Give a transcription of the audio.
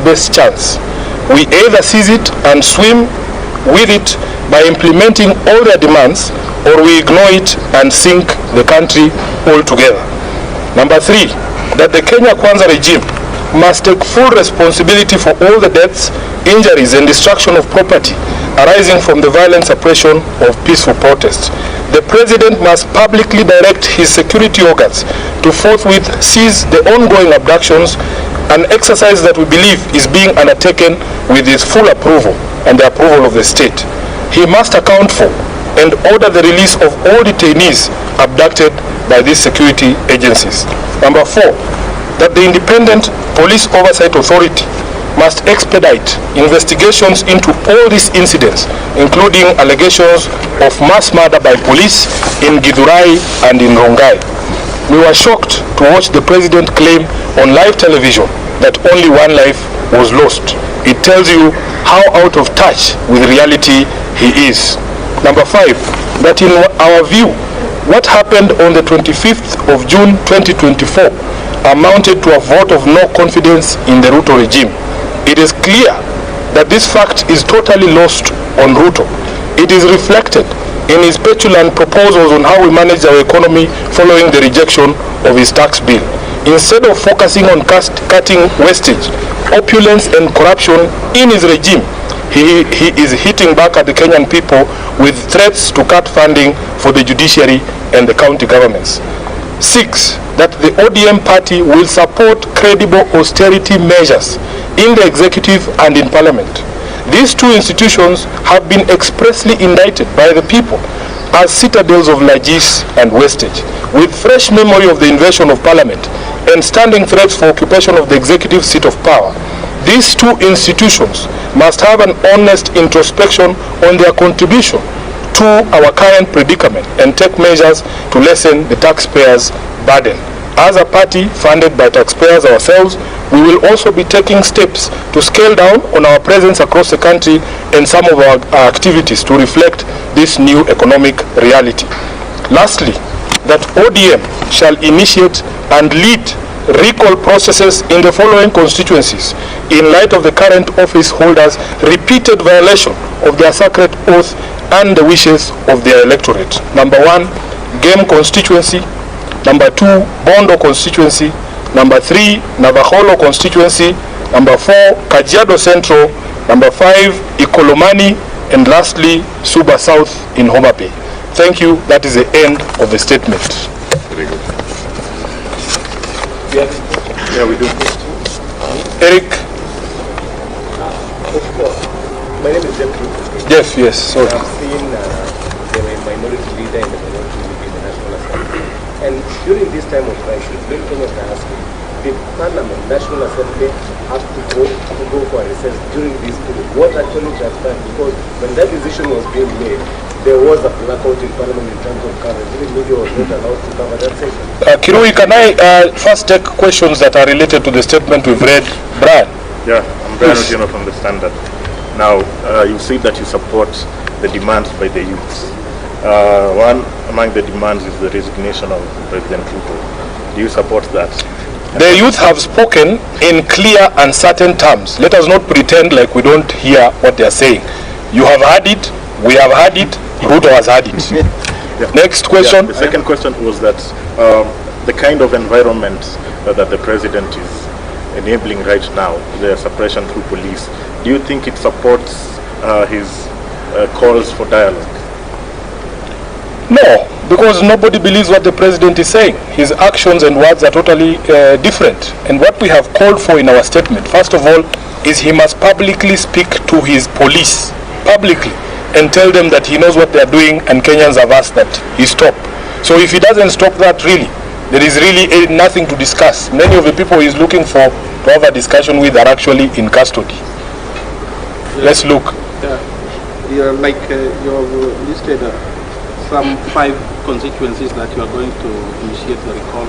best chance. We either seize it and swim with it by implementing all their demands, or we ignore it and sink the country altogether. Number 3, that the Kenya Kwanza regime must take full responsibility for all the deaths, injuries and destruction of property arising from the violent suppression of peaceful protests. The President must publicly direct his security organs to forthwith seize the ongoing abductions, an exercise that we believe is being undertaken with his full approval and the approval of the state. He must account for and order the release of all detainees abducted by these security agencies. Number 4, that the Independent Police Oversight Authority must expedite investigations into all these incidents, including allegations of mass murder by police in Githurai and in Rongai. We were shocked to watch the President claim on live television that only one life was lost. It tells you how out of touch with reality he is. Number 5, that in our view, what happened on the 25th of June 2024 amounted to a vote of no confidence in the Ruto regime. It is clear that this fact is totally lost on Ruto. It is reflected in his petulant proposals on how we manage our economy following the rejection of his tax bill. Instead of focusing on cutting wastage, opulence and corruption in his regime, he is hitting back at the Kenyan people with threats to cut funding for the judiciary and the county governments. 6, that the ODM party will support credible austerity measures in the executive and in parliament. These two institutions have been expressly indicted by the people as citadels of largesse and wastage, with fresh memory of the invasion of parliament and standing threats for occupation of the executive seat of power. These two institutions must have an honest introspection on their contribution to our current predicament and take measures to lessen the taxpayers' burden. As a party funded by taxpayers ourselves, we will also be taking steps to scale down on our presence across the country and some of our activities to reflect this new economic reality. Lastly, that ODM shall initiate and lead recall processes in the following constituencies in light of the current office holders' repeated violation of their sacred oath and the wishes of their electorate. Number 1, Game constituency. Number 2, Bondo constituency. Number 3, Navaholo constituency. Number 4, Kajiado Central. Number 5, Ikolomani. And lastly, Suba South in Homa Bay. Thank you. That is the end of the statement. Very good. Yeah, we do. Eric? My name is Jeff. Jeff, yes. Sorry. I've seen the minority leader in the minority leader in the National Assembly. And during this time of crisis, when Kenyans are asking, did Parliament, National Assembly, have to go for a recess during this period? What actually transpired? Because when that decision was being made, there was a blackout in Parliament in terms of coverage. The media was not allowed to cover that session. Kirui, can I first take questions that are related to the statement we've read? Brian? Yeah, I'm very keen to understand that. Now, you said that you support the demands by the youths. One among the demands is the resignation of President Ruto. Do you support that? The youth have spoken in clear and certain terms. Let us not pretend like we don't hear what they are saying. You have heard it, we have heard it, Ruto has heard it. Yeah. Next question. Yeah, the second question was that the kind of environment that the President is enabling right now, the suppression through police, do you think it supports his calls for dialogue? No, because nobody believes what the President is saying. His actions and words are totally different. And what we have called for in our statement, first of all, is he must publicly speak to his police, publicly, and tell them that he knows what they are doing and Kenyans have asked that he stop. So if he doesn't stop that, really, there is really nothing to discuss. Many of the people he's looking for to have a discussion with are actually in custody. Let's look. You listed some 5 constituencies that you are going to initiate the recall.